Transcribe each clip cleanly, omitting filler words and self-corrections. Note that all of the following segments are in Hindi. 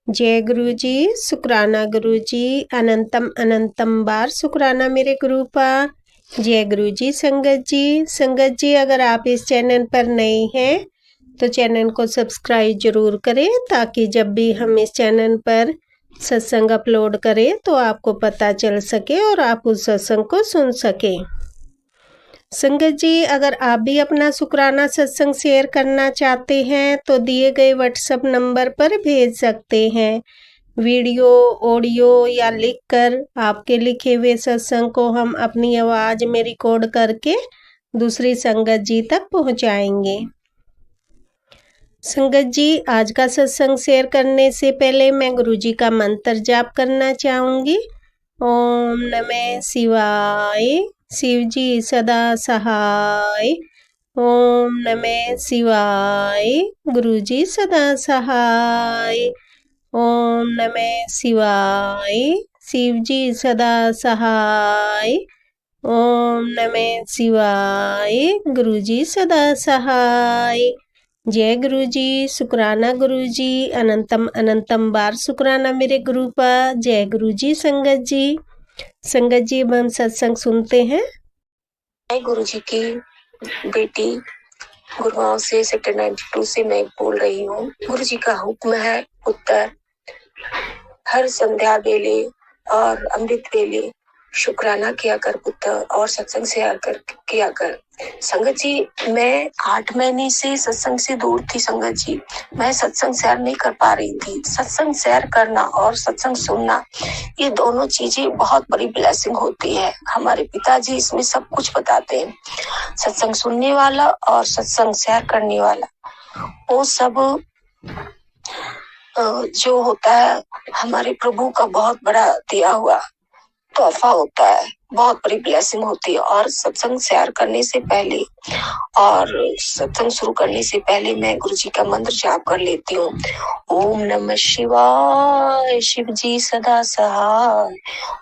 जय गुरु जी, शुक्राना गुरु जी, अनंतम अनंतम बार शुक्राना मेरे गुरु पा। जय गुरु जी। संगत जी अगर आप इस चैनल पर नए हैं तो चैनल को सब्सक्राइब जरूर करें ताकि जब भी हम इस चैनल पर सत्संग अपलोड करें तो आपको पता चल सके और आप उस सत्संग को सुन सकें। संगत जी अगर आप भी अपना शुक्राना सत्संग शेयर करना चाहते हैं तो दिए गए व्हाट्सएप नंबर पर भेज सकते हैं। वीडियो, ऑडियो या लिखकर आपके लिखे हुए सत्संग को हम अपनी आवाज में रिकॉर्ड करके दूसरी संगत जी तक पहुंचाएंगे। संगत जी आज का सत्संग शेयर करने से पहले मैं गुरु जी का मंत्र जाप करना चाहूंगी। ओम नमः शिवाय, शिव जी सदा सहाय। ओम नमः शिवाय, गुरु जी सदा सहाय। ओम नमः शिवाय, शिव जी सदा सहाय। ओम नमः शिवाय, गुरु जी सदा सहाय। जय गुरु जी, शुक्राना गुरु जी, अनंतम अनंतम बार शुक्राना मेरे गुरु पा। जय गुरु जी। संगत जी अब हम सत्संग सुनते हैं। मैं गुरु जी की बेटी गुड़गांव से सेक्टर 92 से मैं बोल रही हूँ। गुरु जी का हुक्म है उत्तर हर संध्या वेले और अमृत वेले शुक्राना किया कर पुत्र और सत्संग शेयर कर किया कर। संगत जी मैं 8 महीने से सत्संग से दूर थी। संगत जी मैं सत्संग शेयर नहीं कर पा रही थी। सत्संग शेयर करना और सत्संग सुनना ये दोनों चीजें बहुत बड़ी ब्लेसिंग होती है। हमारे पिताजी इसमें सब कुछ बताते हैं। सत्संग सुनने वाला और सत्संग शेयर करने वाला वो सब जो होता है हमारे प्रभु का बहुत बड़ा दिया हुआ तोहफा होता है, बहुत बड़ी ब्लेसिंग होती है। और सत्संग शेयर करने से पहले और सत्संग शुरू करने से पहले मैं गुरु जी का मंत्र जाप कर लेती हूँ। ओम नमः शिवाय, शिव जी सदा सहाय।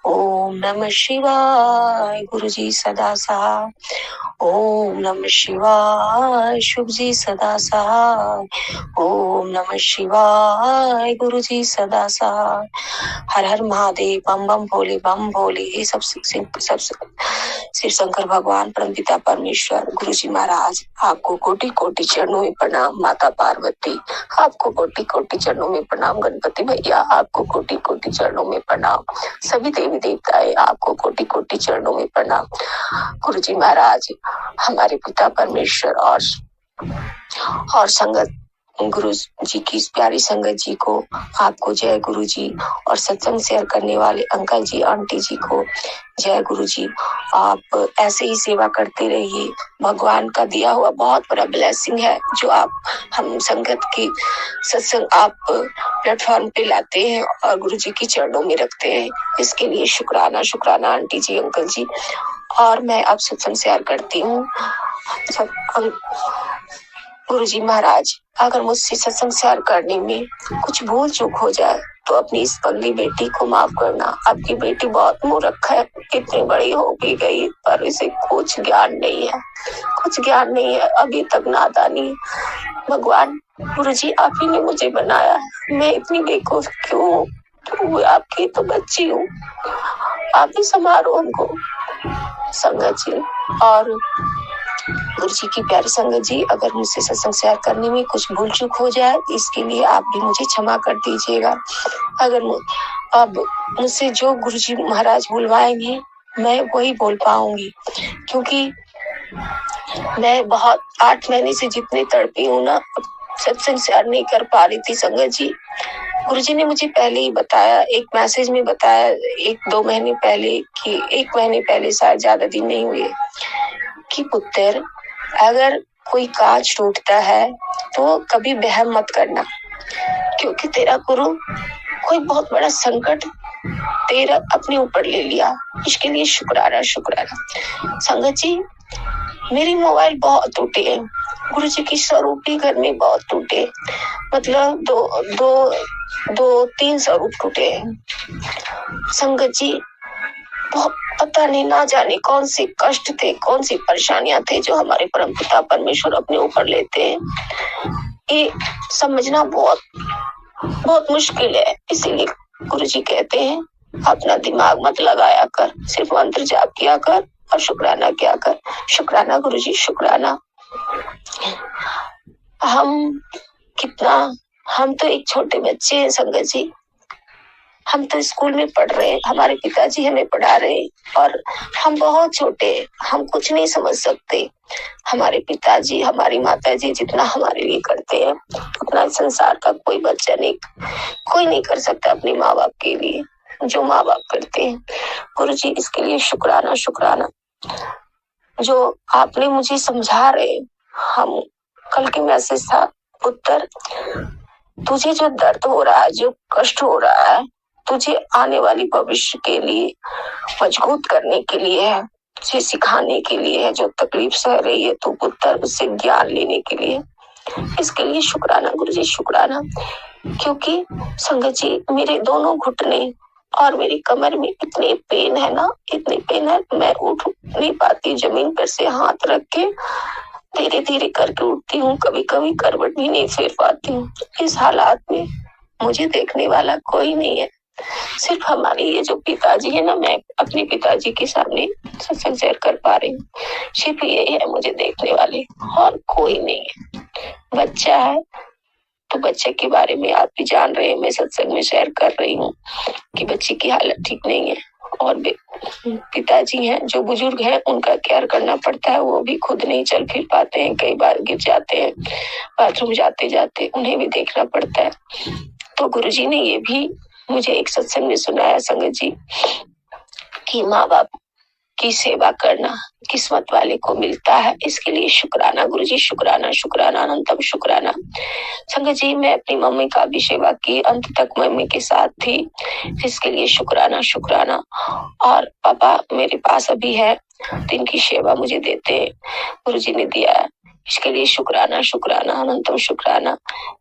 ओम नमः शिवाय, गुरु जी सदा सहाय। ओम नमः शिवाय, शिव जी सदा सहाय। ओम नमः शिवाय, गुरु जी सदा सहाय। हर हर महादेव, बम बम भोले, बम भोले। ये सब शिव शंकर भगवान, परमपिता परमेश्वर, गुरु जी महाराज आपको कोटि कोटि चरणों में प्रणाम। माता पार्वती आपको कोटि कोटि चरणों में प्रणाम। गणपति भैया आपको कोटि कोटि चरणों में प्रणाम। सभी देवी देवताएं आपको कोटि कोटि चरणों में प्रणाम। गुरु जी महाराज हमारे पिता परमेश्वर और संगत गुरु जी की प्यारी संगत जी को आपको जय गुरु जी। और सत्संग शेयर करने वाले अंकल जी आंटी जी को जय गुरु जी। आप ऐसे ही सेवा करते रहिए। भगवान का दिया हुआ बहुत बड़ा ब्लेसिंग है जो आप हम संगत की सत्संग आप प्लेटफॉर्म पे लाते हैं और गुरु जी की चरणों में रखते हैं। इसके लिए शुक्राना शुक्राना आंटी जी अंकल जी। और मैं अब सत्संग शेयर करती हूँ। गुरु जी महाराज अगर मुझसे सत्संग शेयर करने में कुछ भूल चूक हो जाए तो अपनी इस पगली बेटी को माफ करना। आपकी बेटी बहुत मूर्ख है, इतनी बड़ी हो भी गई पर इसे कुछ ज्ञान नहीं है, कुछ ज्ञान नहीं है, अभी तक नादानी। भगवान गुरु जी आप ही ने मुझे बनाया है, मैं इतनी बेवकूफ क्यों हूँ? तो आपकी तो बच्ची हूँ, आप ही संभालो हमको संगत जी। और गुरु जी की प्यारी संगत जी अगर मुझसे सत्संग शेयर करने में कुछ भूल चूक हो जाए इसके लिए आप भी मुझे क्षमा कर दीजिएगा। अगर अब मुझसे जो गुरु जी महाराज बुलवाएंगे मैं वही बोल पाऊंगी, क्योंकि मैं बहुत 8 महीने से जितनी तड़पी हूँ ना सत्संग शेयर नहीं कर पा रही थी संगत जी। गुरु जी ने मुझे पहले ही बताया, एक मैसेज में बताया 1-2 महीने पहले कि 1 महीने पहले शायद ज्यादा दिन नहीं हुए कि पुत्र अगर कोई कांच टूटता है तो कभी वहम मत करना, क्योंकि तेरा गुरु कोई बहुत बड़ा संकट तेरा अपने ऊपर ले लिया। इसके लिए शुक्राना शुक्राना। संगत जी मेरी मोबाइल बहुत टूटे हैं, गुरु जी की स्वरूपी घर में बहुत टूटे, मतलब 2-3 स्वरूप टूटे हैं संगत जी। बहुत पता नहीं ना जाने कौन से कष्ट थे, कौन सी परेशानियां थे जो हमारे परमपिता परमेश्वर अपने ऊपर लेते हैं। ये समझना बहुत बहुत मुश्किल है। इसीलिए गुरुजी कहते हैं अपना दिमाग मत लगाया कर, सिर्फ मंत्र जाप किया कर और शुक्राना किया कर। शुक्राना गुरुजी, शुक्राना। हम तो एक छोटे बच्चे हैं संगत जी। हम तो स्कूल में पढ़ रहे हैं, हमारे पिताजी हमें पढ़ा रहे हैं और हम बहुत छोटे हैं, हम कुछ नहीं समझ सकते। हमारे पिताजी, हमारी माताजी जितना हमारे लिए करते हैं उतना संसार का कोई बच्चा नहीं, कोई नहीं कर सकता अपने माँ बाप के लिए जो माँ बाप करते हैं। गुरुजी इसके लिए शुक्राना, शुक्राना। जो आपने मुझे समझा रहे, हम कल के मैसेज था, पुत्र तुझे जो दर्द हो रहा है, जो कष्ट हो रहा है, तुझे आने वाली भविष्य के लिए मजबूत करने के लिए है, तुझे सिखाने के लिए है। जो तकलीफ सह रही है तू पुत्र, उससे ज्ञान लेने के लिए। इसके लिए शुक्राना गुरुजी, शुक्राना। क्योंकि संगत जी मेरे दोनों घुटने और मेरी कमर में इतने पेन है ना, इतने पेन है, मैं उठ नहीं पाती। जमीन पर से हाथ रख के धीरे धीरे करके उठती हूँ, कभी कभी करवट भी नहीं फेर पाती हूँ। इस हालात में मुझे देखने वाला कोई नहीं है, सिर्फ हमारे ये जो पिताजी है ना, मैं अपने पिताजी के सामने सत्संग शेयर कर पा रही हूँ, सिर्फ यही है मुझे देखने वाले, और कोई नहीं है। बच्चा है तो बच्चे के बारे में आप भी जान रहे हैं, मैं सत्संग में शेयर कर रही हूँ कि बच्चे की हालत ठीक नहीं है। और पिताजी हैं जो बुजुर्ग हैं, उनका केयर करना पड़ता है, वो भी खुद नहीं चल फिर पाते हैं, कई बार गिर जाते हैं, बाथरूम जाते जाते उन्हें भी देखना पड़ता है। तो गुरुजी ने ये भी मुझे एक सत्संग में सुनाया संगत जी कि माँ बाप की सेवा करना किस्मत वाले को मिलता है। इसके लिए शुक्राना गुरुजी, शुक्राना, शुक्राना, अनंतम शुक्राना। संगत जी मैं अपनी मम्मी का भी सेवा की, अंत तक मम्मी के साथ थी, इसके लिए शुक्राना, शुक्राना। और पापा मेरे पास अभी है तो इनकी सेवा मुझे देते हैं, गुरुजी ने दिया है, इसके लिए शुक्राना, शुक्राना, अनंतम शुक्राना।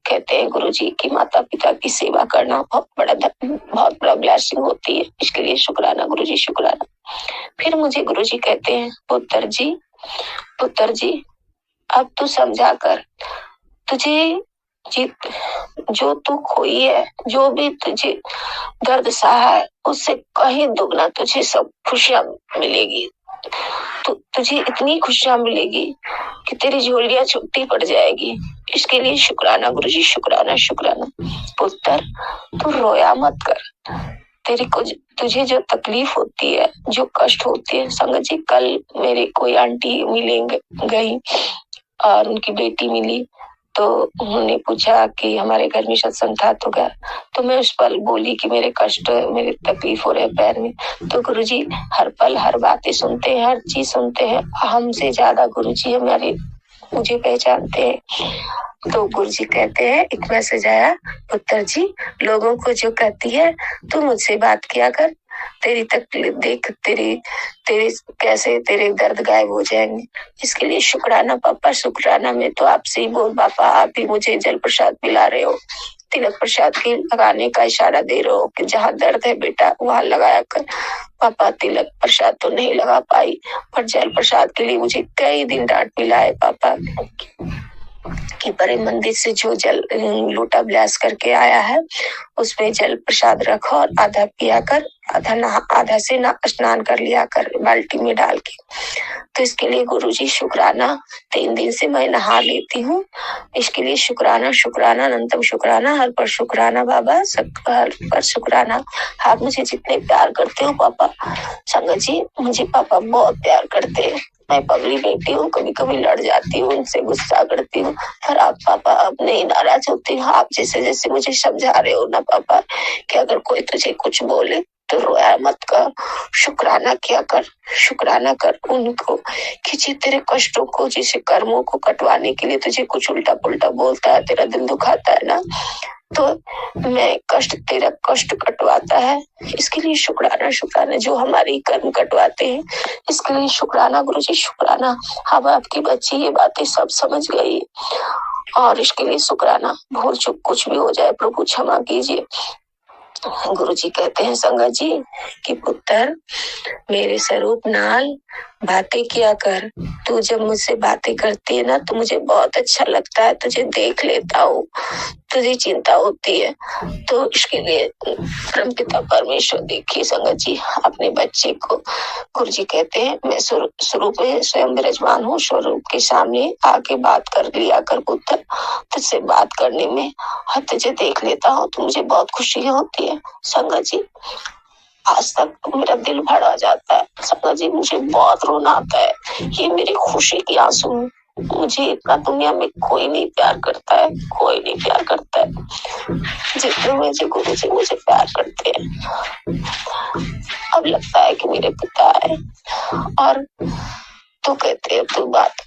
कहते हैं गुरुजी की माता पिता की सेवा करना बहुत बड़ा ब्लेसिंग होती है। इसके लिए शुक्राना गुरुजी, शुक्राना। फिर मुझे गुरुजी कहते हैं पुत्र जी अब तू समझा कर, तुझे जो तू खोई है, जो भी तुझे दर्द सहा है, उससे कहीं दुगना तुझे सब खुशियां मिलेगी। तुझे इतनी खुशियां मिलेगी कि तेरी झोलियां छुट्टी पड़ जाएगी। इसके लिए शुक्राना गुरुजी, शुक्राना, शुक्राना। पुत्र तू रोया मत कर, तुझे जो तकलीफ होती है, जो कष्ट होती है। संगत जी कल मेरे कोई आंटी मिलेंगे गई और उनकी बेटी मिली, तो उन्होंने पूछा कि हमारे घर में सत्संग था तो गया, तो मैं उस पल बोली कि मेरे कष्ट, मेरे तकलीफ हो रहे पैर में। तो गुरुजी हर पल हर बातें सुनते हैं, हर चीज सुनते हैं, हमसे ज्यादा गुरुजी हमारे मुझे पहचानते हैं। तो गुरुजी कहते हैं, एक मैसेज आया, पुत्र जी लोगों को जो कहती है तू मुझसे बात किया कर, तेरी तकलीफ देख, तेरे कैसे तेरे दर्द गायब हो जाएंगे। इसके लिए शुक्राना पापा, शुक्राना। मैं तो आपसे ही बोल पापा, आप ही मुझे जल प्रसाद पिला रहे हो, तिलक प्रसाद की लगाने का इशारा दे रहे हो कि जहाँ दर्द है बेटा वहां लगाया कर। पापा तिलक प्रसाद तो नहीं लगा पाई, पर जल प्रसाद के लिए मुझे कई दिन डांट पिलाए पापा कि बड़े मंदिर से जो जल लोटा ब्लास करके आया है उसमें जल प्रसाद रखो और आधा पिया कर, आधा से ना स्नान कर लिया कर बाल्टी में डाल के। तो इसके लिए गुरुजी शुक्राना, 3 दिन से मैं नहा लेती हूँ। इसके लिए शुक्राना, शुक्राना, अनंतम शुक्राना, हर पर शुक्राना बाबा, हर पर शुक्राना। आप मुझे जितने प्यार करते हो पापा, संगत जी मुझे पापा बहुत प्यार करते हैं। मैं पगली बेटी हूँ, कभी कभी लड़ जाती हूँ, उनसे गुस्सा करती हूँ, पर आप पापा अब नहीं नाराज होती हूँ। आप जैसे जैसे मुझे समझा रहे हो ना पापा कि अगर कोई तुझे कुछ बोले तो रोया मत कर, शुक्राना किया कर, शुक्राना कर उनको कि तेरे कष्टों को, जैसे कर्मों को कटवाने के लिए तुझे कुछ उल्टा पुल्टा बोलता है, तेरा दिल दुखाता है ना, तो मैं तेरा कष्ट कटवाता है। इसके लिए शुक्राना, शुक्राना। जो हमारी कर्म कटवाते हैं इसके लिए शुक्राना गुरुजी, शुक्राना। अब आपकी बच्ची ये बातें सब समझ गई और इसके लिए शुक्राना। भूल चूक कुछ भी हो जाए प्रभु क्षमा कीजिए। गुरुजी कहते हैं संगत जी कि पुत्र मेरे स्वरूप नाल बातें किया कर। तू जब मुझसे बातें करती है ना तो मुझे बहुत अच्छा लगता है, तुझे देख लेता हूँ, तुझे चिंता होती है। तो इसके लिए परमपिता परमेश्वर देखिए संगत जी अपने बच्चे को, गुरु जी कहते हैं मैं स्वरूप में स्वयं विराजमान हूँ, स्वरूप के सामने आके बात कर लिया कर पुत्र, तुझसे बात करने में और तुझे देख लेता हूँ तो मुझे बहुत खुशी होती है। संगत जी आज तक मेरा दिल भरा जाता है संगत जी, मुझे बहुत रोना आता है, ये मेरी खुशी की आंसू। मुझे इतना दुनिया में कोई नहीं प्यार करता है, कोई नहीं प्यार करता है जितने मुझे गुरु जी मुझे प्यार करते हैं। अब लगता है कि मेरे पिता है और तू कहते हैं तू बात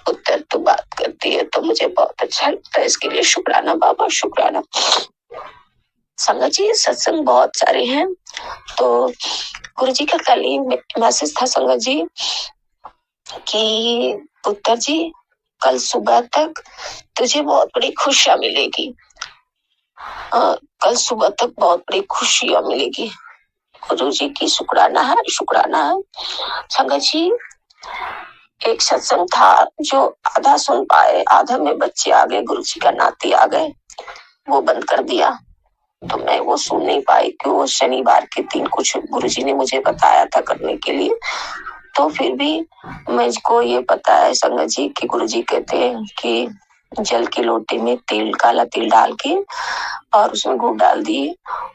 उत्तर तू बात करती है तो मुझे बहुत अच्छा लगता है। इसके लिए शुक्राना बाबा, शुक्राना। संगत जी सत्संग बहुत सारे हैं, तो गुरु जी का कल ही मैसेज था संगत जी कि पुत्र जी कल सुबह तक तुझे बहुत बड़ी खुशियां मिलेगी, कल सुबह तक बहुत बड़ी खुशियां मिलेगी। गुरु जी की शुक्राना है, शुक्राना है। संगत जी एक सत्संग था जो आधा सुन पाए, आधा में बच्चे आ गए, गुरु जी का नाती आ गए, वो बंद कर दिया तो मैं वो सुन नहीं पाई कि वो शनिवार के दिन कुछ गुरुजी ने मुझे बताया था करने के लिए। तो फिर भी मुझको ये पता है संगत जी कि गुरुजी कहते हैं कि जल की लोटे में तेल, काला तिल डाल के और उसमें गुड़ डाल दिए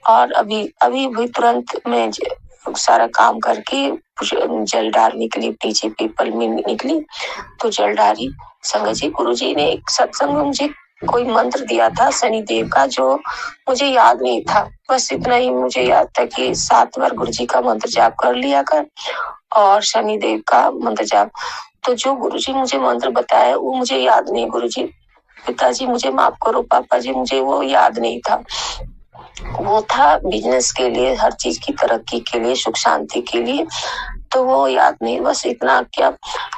और अभी अभी भी तुरंत मैं सारा काम करके जल डालने के लिए नीचे पीपल में निकली तो जल डाली। संगत जी गुरुजी ने एक सत्संग में मुझे कोई मंत्र दिया था शनिदेव का जो मुझे याद नहीं था, बस इतना ही मुझे याद था कि 7 बार गुरुजी का मंत्र जाप कर लिया कर और शनिदेव का मंत्र जाप। तो जो गुरुजी मुझे मंत्र बताया वो मुझे याद नहीं। गुरुजी पिताजी मुझे माफ करो, पापा जी मुझे वो याद नहीं था। वो था बिजनेस के लिए, हर चीज की तरक्की के लिए, सुख शांति के लिए, तो वो याद नहीं, बस इतना क्या।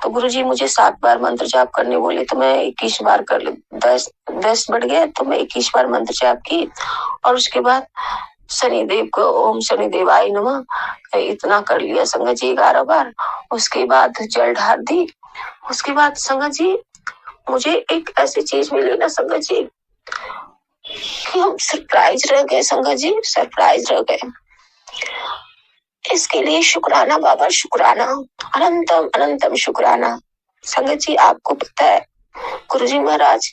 तो गुरुजी मुझे 7 बार मंत्र जाप करने बोले तो मैं 21 बार कर ली, 10 बढ़ गए तो मैं 21 बार मंत्र जाप की और उसके बाद शनिदेव को ओम शनिदेवाय नमः इतना कर लिया संगत जी 11 बार। उसके बाद जल ढार दी। उसके बाद संगत जी मुझे एक ऐसी चीज मिली ना संगत जी कि हम सरप्राइज रह गए संगत जी, सरप्राइज रह गए। इसके लिए शुक्राना बाबा, शुक्राना, अनंतम अनंतम शुक्राना। संगत जी आपको पता है गुरुजी महाराज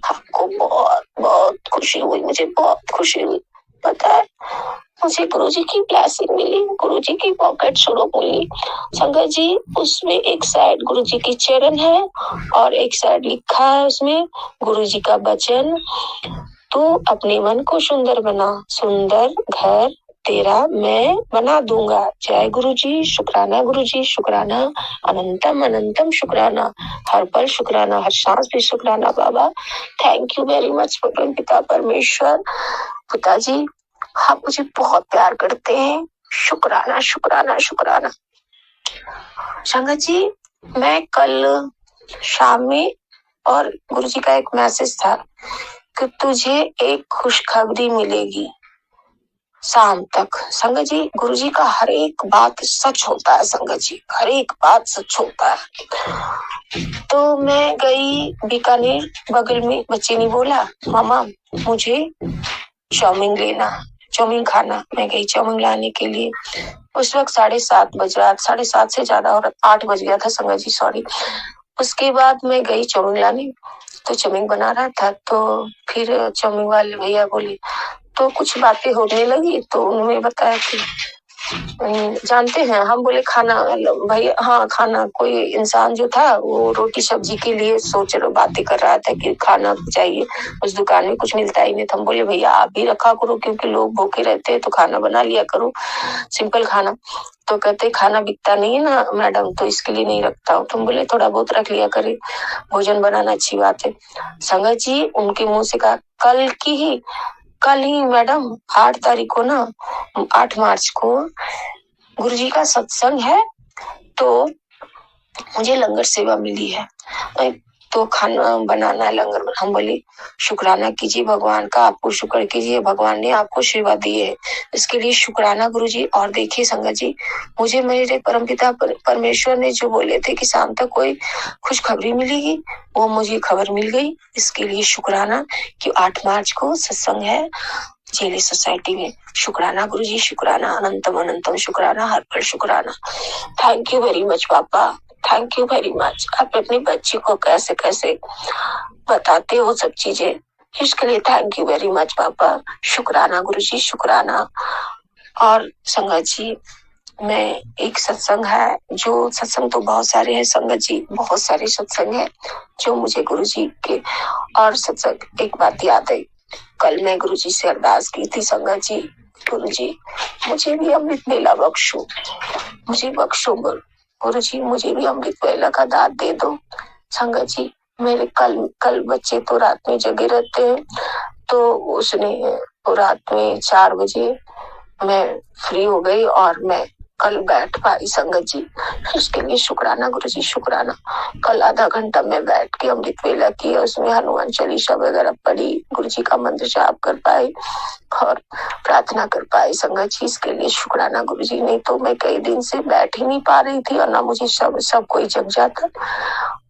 आपको बहुत बहुत खुशी हुई, मुझे बहुत खुशी हुई। पता है मुझे गुरुजी की ब्लेसिंग मिली, गुरुजी की पॉकेट स्वरूप मिली। संगत जी उसमें एक साइड गुरुजी की चरण है और एक साइड लिखा है उसमें गुरुजी का वचन, तू अपने मन को सुंदर बना, सुंदर घर तेरा मैं बना दूंगा। जय गुरु जी, शुक्राना गुरु जी, शुक्राना, अनंतम अनंतम शुक्राना, हर पल शुक्राना, हर सांस भी शुक्राना बाबा। थैंक यू वेरी मच पिता परमेश्वर। पिताजी आप मुझे बहुत प्यार करते हैं, शुक्राना शुक्राना शुक्राना। संगत जी मैं कल शाम में और गुरु जी का एक मैसेज था कि तुझे एक खुशखबरी मिलेगी शाम तक। संगत जी गुरुजी का हर एक बात सच होता है संगत जी, हर एक बात सच होता है। तो मैं गई बीकानेर, बगल में बच्चे ने बोला मामा मुझे चाउमीन लेना, चाउमीन खाना। मैं गई चाउमीन लाने के लिए। उस वक्त 7:30 बज रहा, 7:30 से ज्यादा और 8 बज गया था संगत जी, सॉरी। उसके बाद मैं गई चाउमीन लाने, तो चाउमीन बना रहा था तो फिर चाउमीन वाले भैया बोले तो कुछ बातें होने लगी तो उन्होंने बताया कि जानते हैं, हम बोले खाना भैया, हाँ खाना। कोई इंसान जो था वो रोटी सब्जी के लिए सोच रहा, बातें कर रहा था कि खाना चाहिए, उस दुकान में कुछ मिलता ही नहीं था। हम बोले भैया आप भी रखा करो क्योंकि लोग भूखे रहते हैं तो खाना बना लिया करो, सिंपल खाना। तो कहते खाना बिकता नहीं है ना मैडम, तो इसके लिए नहीं रखता हूँ। तुम बोले थोड़ा बहुत रख लिया करे, भोजन बनाना अच्छी बात है। संगत जी उनके मुंह से कहा कल ही मैडम 8 तारीख को ना, 8 मार्च को गुरुजी का सत्संग है तो मुझे लंगर सेवा मिली है। तो खाना बनाना है, लंगर हम बोले शुक्राना कीजिए भगवान का, आपको शुक्र कीजिए, भगवान ने आपको सेवा दी है, इसके लिए शुक्राना गुरु जी। और देखिए संगत जी, मुझे मेरे परमपिता परमेश्वर ने जो बोले थे कि शाम तक कोई खुशखबरी मिलेगी, वो मुझे खबर मिल गई। इसके लिए शुक्राना कि 8 मार्च को सत्संग है चेले सोसाइटी में। शुक्राना गुरु जी, शुक्राना, अनंतम अनंतम शुक्राना, हर पल शुक्राना। थैंक यू वेरी मच पापा, थैंक यू वेरी मच। आप अपनी बच्ची को कैसे कैसे बताते हो सब चीजें, इसके लिए थैंक यू वेरी मच पापा। शुक्राना गुरु जी, शुक्राना। और संगत जी, मैं एक सत्संग है, जो सत्संग तो बहुत सारे हैं संगत जी, बहुत सारे सत्संग है जो मुझे गुरु जी के। और सत्संग एक बात याद है, कल मैं गुरु जी से अरदास की थी संगत जी, गुरु जी मुझे भी अमृत वेला बख्शो, मुझे बख्शो गुरु जी, मुझे भी अमृत वेला का दान दे दो। संगत जी, मेरे कल बच्चे तो रात में जगे रहते हैं, तो उसने रात में 4 बजे मैं फ्री हो गई और मैं कल बैठ पाई संगत जी, इसके लिए शुक्राना गुरु जी, शुक्राना। कल आधा घंटा मैं बैठ के अमृत वेला की, उसमें हनुमान चालीसा वगैरह पढ़ी, गुरु जी का मंत्र जाप कर पाई और प्रार्थना कर पाई संगत जी, इसके लिए शुक्राना गुरु जी। नहीं तो मैं कई दिन से बैठ ही नहीं पा रही थी और ना मुझे सब कोई जग जाता,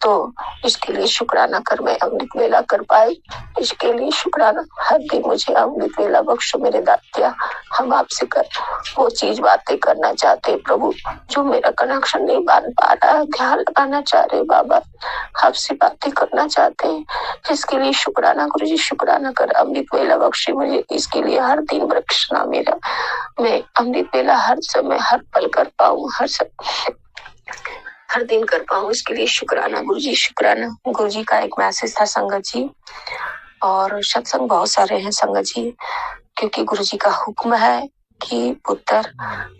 तो इसके लिए शुक्राना कर मैं अमृत वेला कर पाई, इसके लिए शुक्राना। हर दिन मुझे अमृत वेला बख्शो मेरे दात्या, हम आपसे कर वो चीज बातें करना चाहते हैं प्रभु, जो मेरा कनेक्शन नहीं बन पा रहा है, ध्यान लगाना चाह रहे बाबा, आपसे बातें करना चाहते हैं, इसके लिए शुक्राना गुरु जी, शुक्राना कर अमृत वेला बख्शे मुझे, इसके लिए हर दिन बख्शना मेरा, मैं अमृत वेला हर समय हर पल कर पाऊँ, हर दिन कर पाऊँ, इसके लिए शुक्राना गुरु जी, शुक्राना। गुरु जी का एक मैसेज था संगत जी, और सत्संग बहुत सारे हैं संगत जी, क्योंकि गुरु जी का हुक्म है कि पुत्र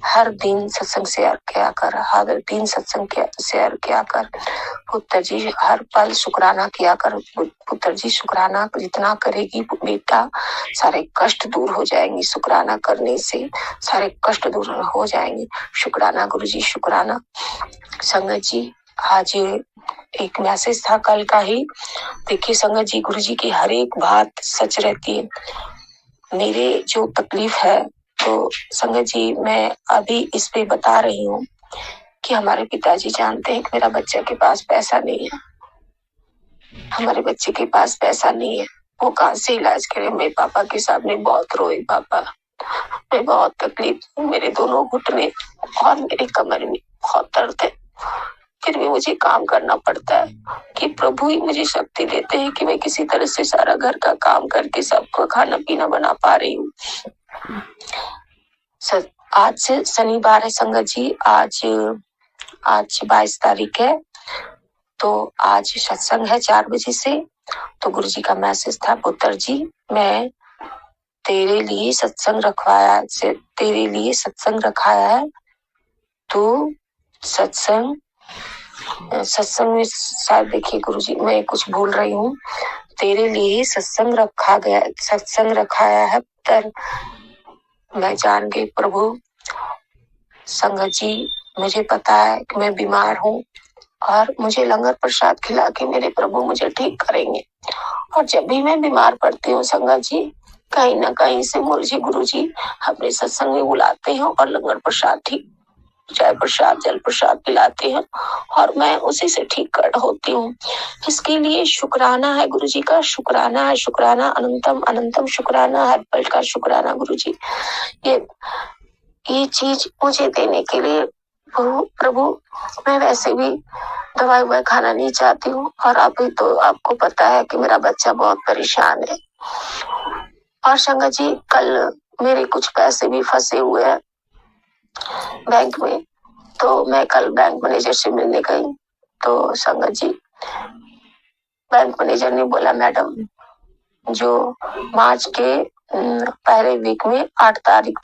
हर दिन सत्संग शेयर किया कर, हर दिन सत्संग शेयर किया कर, पुत्र जी हर पल शुक्राना किया कर, पुत्र जी शुक्राना जितना करेगी बेटा सारे कष्ट दूर हो जाएंगे, शुक्राना करने से सारे कष्ट दूर हो जाएंगे। शुक्राना गुरु जी, शुक्राना। संगत जी, आज एक मैसेज था कल का ही, देखिए संगत जी, गुरु जी की हर एक बात सच रहती है। मेरे जो तकलीफ है तो संगत जी मैं अभी इस पे बता रही हूँ कि हमारे पिताजी जानते हैं कि मेरा बच्चे के पास पैसा नहीं है, हमारे बच्चे के पास पैसा नहीं है, वो कहाँ से इलाज करे। मेरे पापा के सामने बहुत रोए पापा, मैं बहुत तकलीफ, मेरे दोनों घुटने और मेरे कमर में बहुत दर्द है, फिर भी मुझे काम करना पड़ता है कि प्रभु ही मुझे शक्ति देते हैं कि मैं किसी तरह से सारा घर का काम करके सबको खाना पीना बना पा रही हूँ। आज शनिवार है संगत जी, आज 22 तारीख है, तो आज सत्संग है 4 बजे से। तो गुरु जी का मैसेज था, पुत्र जी मैं तेरे लिए सत्संग रखाया है, तो सत्संग में शायद देखिए गुरु जी मैं कुछ भूल रही हूँ, तेरे लिए सत्संग रखाया है पुत्र। मैं जान गई प्रभु, संगत जी मुझे पता है कि मैं बीमार हूँ और मुझे लंगर प्रसाद खिला के मेरे प्रभु मुझे ठीक करेंगे। और जब भी मैं बीमार पड़ती हूँ संगत जी, कहीं ना कहीं से मुझे गुरु जी अपने सत्संग में बुलाते हैं और लंगर प्रसाद ठीक चाय प्रसाद जल प्रसाद पिलाते हैं और मैं उसी से ठीक होती हूँ। इसके लिए शुक्राना है गुरु जी का, शुक्राना है, शुक्राना, अनंतम अनंतम शुक्राना, हर पल का शुक्राना गुरु जी। ये चीज मुझे देने के लिए प्रभु, मैं वैसे भी दवाई खाना नहीं चाहती हूँ, और अभी तो आपको पता है कि मेरा बच्चा बहुत परेशान है। और संगत जी कल मेरे कुछ पैसे भी फंसे हुए हैं बैंक में, तो मैं कल बैंक मैनेजर से मिलने गई, तो संगत जी बैंक मैनेजर ने बोला मैडम जो मार्च के पहले वीक में 8 तारीख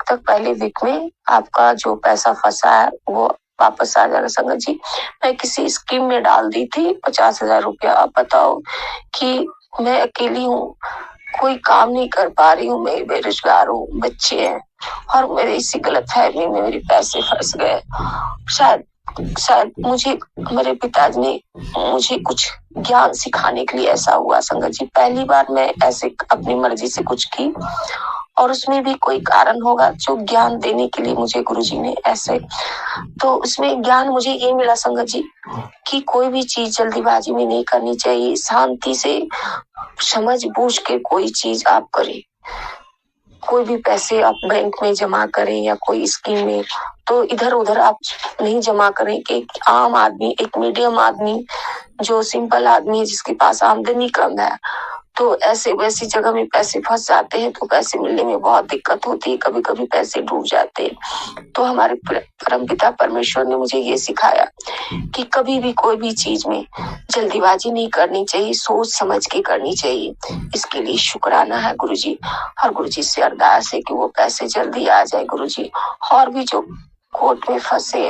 तक पहले वीक में आपका जो पैसा फंसा है वो वापस आ जाना। संगत जी मैं किसी स्कीम में डाल दी थी 50,000 रुपया, आप बताओ कि मैं अकेली हूँ, कोई काम नहीं कर पा रही हूँ, मैं बेरोजगार हूँ, बच्चे हैं और मेरे इसी गलत फहमी में मेरे पैसे फंस गए। शायद शायद मुझे मेरे पिताजी ने मुझे कुछ ज्ञान सिखाने के लिए ऐसा हुआ संगत जी। पहली बार मैं ऐसे अपनी मर्जी से कुछ की और उसमें भी कोई कारण होगा जो ज्ञान देने के लिए मुझे गुरुजी ने ऐसे, तो उसमें ज्ञान मुझे ये मिला संगत जी कि कोई भी चीज जल्दीबाजी में नहीं करनी चाहिए, शांति से समझ बूझ के कोई चीज आप करें। कोई भी पैसे आप बैंक में जमा करें या कोई स्कीम में, तो इधर उधर आप नहीं जमा करें। कि एक आम आदमी, एक मीडियम आदमी, जो सिंपल आदमी है जिसके पास आमदनी कम है, तो ऐसे वैसी जगह में पैसे फंस जाते हैं, तो पैसे मिलने में बहुत दिक्कत होती है, कभी कभी पैसे डूब जाते हैं। तो हमारे परमपिता परमेश्वर ने मुझे ये सिखाया कि कभी भी कोई भी चीज में जल्दीबाजी नहीं करनी चाहिए, सोच समझ के करनी चाहिए। इसके लिए शुक्राना है गुरुजी, और गुरुजी से अरदास है कि वो पैसे जल्दी आ जाए गुरुजी। और भी जो कोर्ट में फंसे,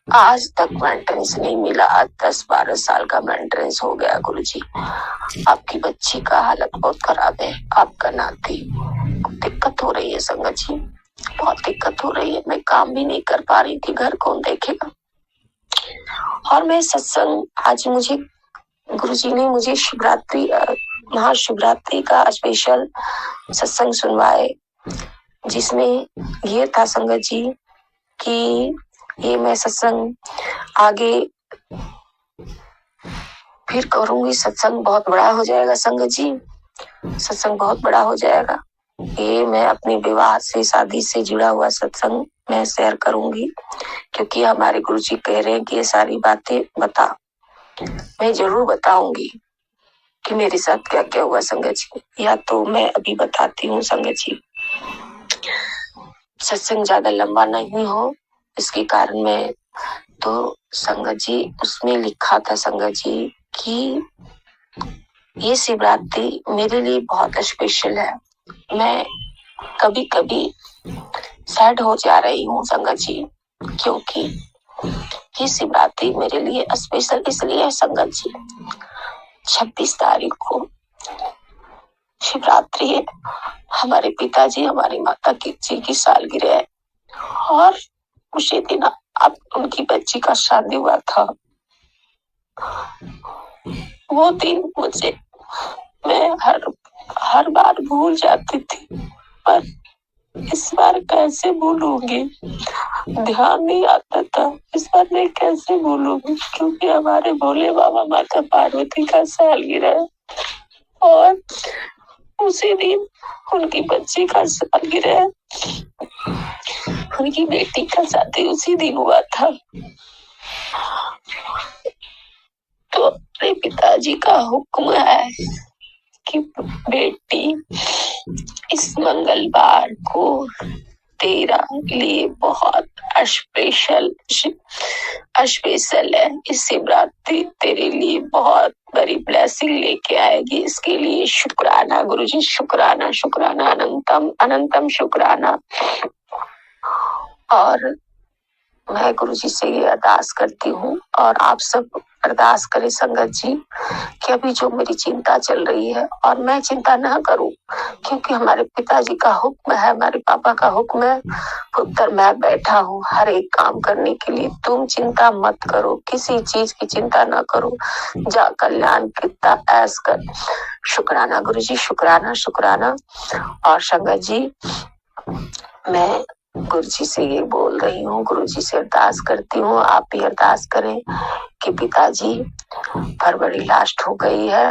आज तक मेंटेनेंस नहीं मिला, आज 10-12 साल का मेंटेनेंस हो गया गुरुजी। आपकी बच्ची का हालत बहुत खराब है, आपका नाती, दिक्कत हो रही है संगत जी, बहुत दिक्कत हो रही है। मैं काम भी नहीं कर पा रही थी, घर कौन देखेगा। और मैं सत्संग, आज मुझे गुरुजी ने मुझे शिवरात्रि, महाशिवरात्रि का स्पेशल सत्संग सुनवाए, जिसमें ये था संगत जी कि ये मैं सत्संग आगे फिर करूंगी। सत्संग बहुत बड़ा हो जाएगा संगत जी, सत्संग बहुत बड़ा हो जाएगा। ये मैं अपने विवाह से, शादी से जुड़ा हुआ सत्संग मैं शेयर करूंगी, क्योंकि हमारे गुरुजी कह रहे हैं कि ये सारी बातें बता। मैं जरूर बताऊंगी कि मेरे साथ क्या क्या हुआ संगत जी, या तो मैं अभी बताती हूँ संगत जी। सत्संग ज्यादा लंबा नहीं हो इसके कारण मैं, तो संगत जी उसमें लिखा था संगत जी कि ये शिवरात्रि मेरे लिए बहुत स्पेशल है। मैं कभी कभी सैड हो जा रही हूँ संगत जी, क्योंकि ये शिवरात्रि मेरे लिए स्पेशल इसलिए है संगत जी। 26 तारीख को शिवरात्रि है, हमारे पिताजी, हमारी माता जी की सालगिरह है, और उसी दिन अब उनकी बच्ची का शादी हुआ था। वो दिन मुझे, मैं हर बार भूल जाती थी, पर इस बार कैसे भूलूंगी, ध्यान नहीं आता था। इस बार मैं कैसे भूलूंगी, क्योंकि हमारे भोले बाबा माता पार्वती का सालगिरह है, और उसी दिन उनकी बच्ची का सालगिरह है, उनकी बेटी का शादी उसी दिन हुआ था। तो अपने पिताजी का हुक्म है कि बेटी, इस मंगलवार को तेरा लिए बहुत स्पेशल है। इस शिवरात्रि तेरे लिए बहुत बड़ी ब्लेसिंग लेके आएगी। इसके लिए शुक्राना गुरुजी, शुक्राना, शुक्राना, अनंतम अनंतम शुक्राना। और मैं गुरुजी से ये अरदास करती हूँ, और आप सब अरदास करें संगत जी, कि अभी जो मेरी चिंता चल रही है, और मैं चिंता ना करूं, क्योंकि हमारे पिताजी का हुक्म है, हमारे पापा का हुक्म है, पुत्र मैं बैठा हूँ हर एक काम करने के लिए। तुम चिंता मत करो, किसी चीज की चिंता ना करो, जा कल्याण कितना ऐस कर। शुक्राना गुरुजी, शुक्राना, शुक्राना। और संगत जी, मैं गुरुजी से ये बोल रही हूँ, गुरुजी से अरदास करती हूँ, आप भी अरदास करें कि पिताजी, फरवरी लास्ट हो गई है,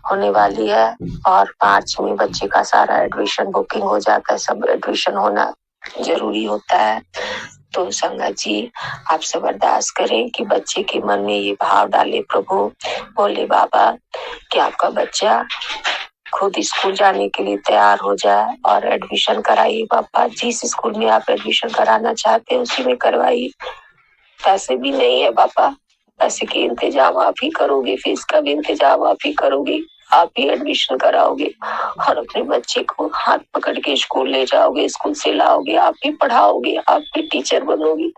होने वाली है, और 5 में बच्चे का सारा एडमिशन बुकिंग हो जाता है, सब एडमिशन होना जरूरी होता है। तो संगत जी, आप सब अरदास करें कि बच्चे के मन में ये भाव डाले, प्रभु भोले बाबा, कि आपका बच्चा खुद स्कूल जाने के लिए तैयार हो जाए, और एडमिशन कराइए पापा। जिस स्कूल में आप एडमिशन कराना चाहते हैं उसी में करवाइए। पैसे भी नहीं है पापा, पैसे के इंतजाम आप ही करोगे, फीस का भी इंतजाम आप ही करोगे, आप ही एडमिशन कराओगे, और अपने बच्चे को हाथ पकड़ के स्कूल ले जाओगे, स्कूल से लाओगे, आप ही पढ़ाओगे, आप भी टीचर बनोगे।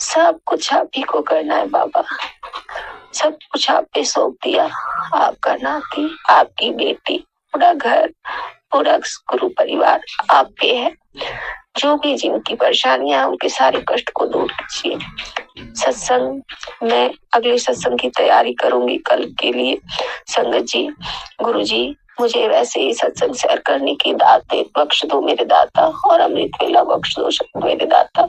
सब कुछ आप ही को करना है बाबा, सब कुछ आप पे सौंप दिया। आपका नाती, आपकी बेटी पूरा घर, पूरा गुरु परिवार आप पे है। जो भी जिनकी परेशानियां उनके सारे कष्ट को दूर कीजिए। सत्संग, मैं अगले सत्संग की तैयारी करूंगी कल के लिए। संगत जी, गुरु जी, मुझे वैसे ही सत्संग शेयर करने की दात दे, बख्श दो मेरे दाता, और अमृत वेला बख्श दो मेरे दाता।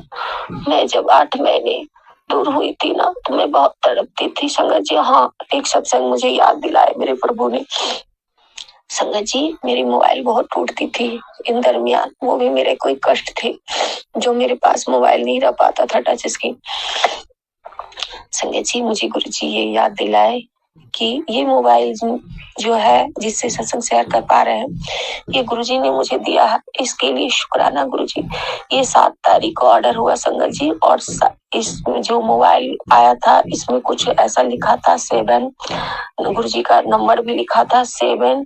मैं जब 8 महीने दूर हुई थी ना, तो मैं बहुत तड़पती थी संगत जी। हाँ, एक सत्संग मुझे याद दिलाए मेरे प्रभु ने। संगत जी, मेरी मोबाइल बहुत टूटती थी इन दरमियान, वो भी मेरे कोई कष्ट थे जो मेरे पास मोबाइल नहीं रह पाता था टच स्क्रीन। संगत जी, मुझे गुरु जी ये याद दिलाए कि ये मोबाइल जो है जिससे सत्संग शेयर कर पा रहे हैं, ये गुरुजी ने मुझे दिया है, इसके लिए शुक्राना गुरुजी। ये 7 तारीख को ऑर्डर हुआ संगत जी, और इस जो मोबाइल आया था इसमें कुछ ऐसा लिखा था 7, गुरुजी का नंबर भी लिखा था 7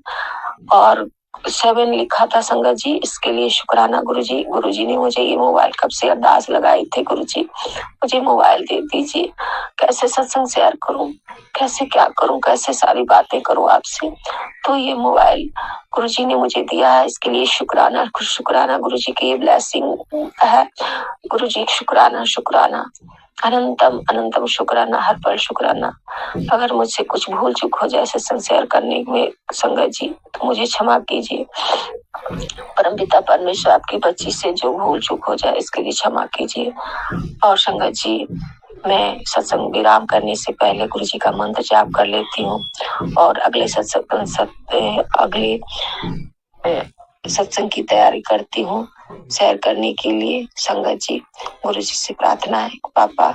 और 7 लिखा था संगत जी। इसके लिए शुक्राना गुरुजी। गुरुजी ने मुझे ये मोबाइल कब से अरदास लगाई थी, गुरुजी मुझे मोबाइल दे दीजिए, कैसे सत्संग शेयर करूं, कैसे क्या करूं, कैसे सारी बातें करूं आपसे। तो ये मोबाइल गुरुजी ने मुझे दिया है, इसके लिए शुक्राना। शुक्राना गुरुजी की ये ब्लेसिंग है। गुरुजी शुक्राना, शुक्राना, अनंतम अनंतम शुक्राना, हर पल शुक्राना। अगर मुझसे कुछ भूल चूक हो जाए सत्संग शेयर करने में संगत जी, तो मुझे क्षमा कीजिए। परमपिता परमेश्वर आपकी बच्ची से जो भूल चूक हो जाए इसके लिए क्षमा कीजिए। और संगत जी, मैं सत्संग विराम करने से पहले गुरु जी का मंत्र जाप कर लेती हूँ, और अगले सत्संग की तैयारी करती हूँ शेयर करने के लिए। संगत जी, गुरु जी से प्रार्थना है, पापा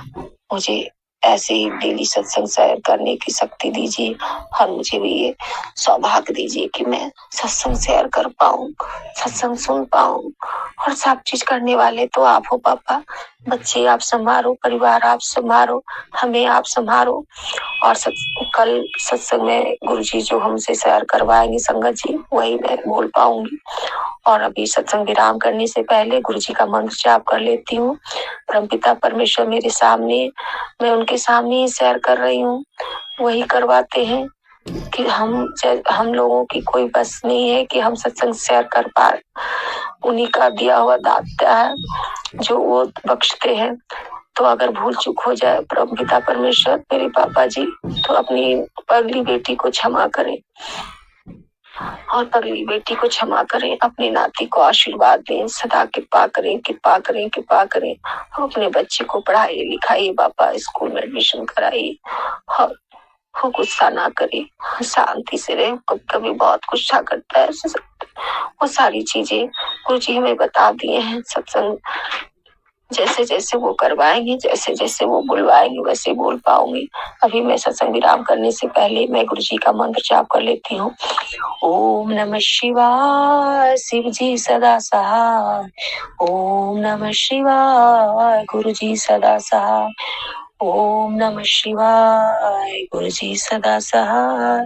मुझे ऐसे ही डेली सत्संग शेयर करने की शक्ति दीजिए, और मुझे भी ये सौभाग्य दीजिए कि मैं सत्संग शेयर कर पाऊँ, सत्संग सुन पाऊँ। और सब चीज करने वाले तो आप हो पापा। बच्चे आप संभालो, परिवार आप संभालो, हमें आप संभालो। और कल सत्संग में गुरुजी जो हमसे शेयर करवाएंगे संगत जी, वही मैं बोल पाऊंगी। और अभी सत्संग विराम करने से पहले गुरुजी का मंत्र जाप कर लेती हूँ। परमपिता परमेश्वर मेरे सामने, मैं उनके सामने ही शेयर कर रही हूँ, वही करवाते हैं कि हम लोगों की कोई बस नहीं है कि हम सत्संग शेयर कर पाए। उन्हीं का दिया हुआ दाता है जो वो बख्शते हैं। तो अगर भूल चूक हो जाए परमपिता परमेश्वर मेरे पापा जी, तो अपनी पगली बेटी को क्षमा करें, और पगली बेटी को क्षमा करें, अपने नाती को आशीर्वाद दें, सदा कृपा करें, कृपा करें, कृपा करें। अपने बच्चे को पढ़ाइए लिखाइए पापा, स्कूल में एडमिशन कराइए, और वो गुस्सा ना करे, शांति से रहे। कभी बहुत गुस्सा करता है, वो सारी चीजें गुरुजी हमें बता दिए हैं। सत्संग जैसे जैसे वो करवाएंगे, जैसे जैसे वो बुलवाएंगे वैसे बोल पाऊंगी। अभी मैं सत्संग विराम करने से पहले मैं गुरुजी का मंत्र जाप कर लेती हूँ। ओम नमः शिवाय, शिव जी सदा सहाय। ओम नमः शिवाय, गुरुजी सदा सहाय। ओम नमः शिवाय, गुरुजी सदा सहाय।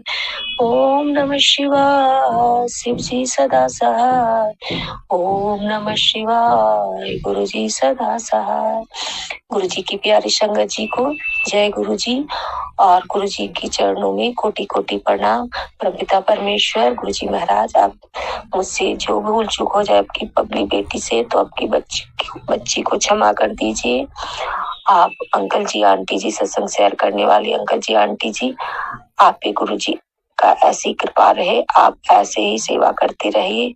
ओम नमः शिवाय, शिव जी सदा सहाय। ओम नमः शिवाय, गुरुजी सदा सहाय। गुरु जी की प्यारी संगत जी को जय गुरु जी, और गुरु जी की चरणों में कोटि कोटि प्रणाम। परमपिता परमेश्वर गुरु जी महाराज, आप मुझसे जो भूल चूक हो जाए आपकी पगली बेटी से, तो आपकी बच्ची को क्षमा कर दीजिए। आप अंकल जी आंटी जी, सत्संग शेयर करने वाले अंकल जी आंटी जी, आप पे गुरु जी का ऐसी कृपा रहे, आप ऐसे ही सेवा करते रहिए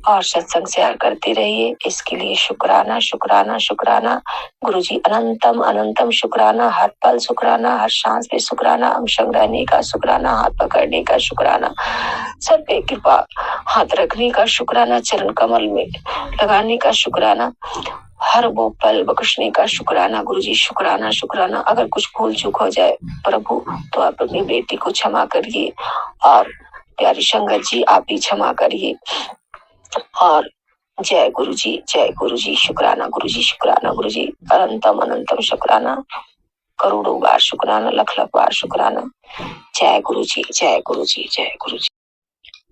और सत्संग शेयर करते रहिए। इसके लिए शुक्राना, शुक्राना, शुक्राना। गुरुजी अनंतम अनंतम शुक्राना, हर पल शुक्राना, हर सांस पे शुक्राना, अंशंग रहने का शुक्राना, हाथ पकड़ने का शुक्राना, सर पे कृपा हाथ रखने का शुक्राना, चरण कमल में लगाने का शुक्राना, हर वो पल बख्शने का शुक्राना। गुरुजी शुक्राना, शुक्राना। अगर कुछ भूल चूक हो जाए प्रभु, तो आप अपनी बेटी को क्षमा करिए, और प्यारी संगत जी आप भी क्षमा करिए। और जय गुरु जी, जय गुरु जी। शुक्राना गुरु जी, शुक्राना गुरु जी, अनंतम अनंतम शुक्राना, करोड़ों बार शुक्राना, लख लख बार शुक्राना। जय गुरु जी, जय गुरु जी, जय गुरु जी।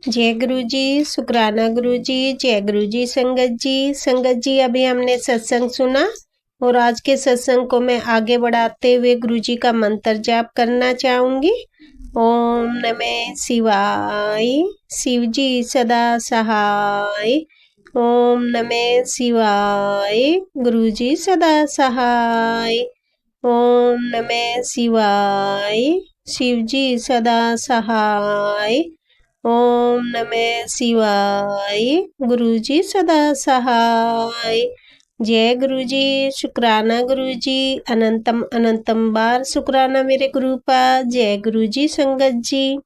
जय गुरु जी, शुक्राना गुरु जी, जय गुरु जी। संगत जी, संगत जी, अभी हमने सत्संग सुना, और आज के सत्संग को मैं आगे बढ़ाते हुए गुरु जी का मंत्र जाप करना चाहूंगी। ओम नमः शिवाय। शिव जी सदा सहाय। ओम नमः शिवाय। गुरु जी सदा सहाय। ओम नमः शिवाय। शिव जी सदा सहाय। ओम नमः शिवाय। गुरु जी सदा सहाय। जय गुरु जी, शुक्राना गुरु जी, अनंतम अनंतम बार शुक्राना मेरे गुरु का। जय गुरु जी संगत जी।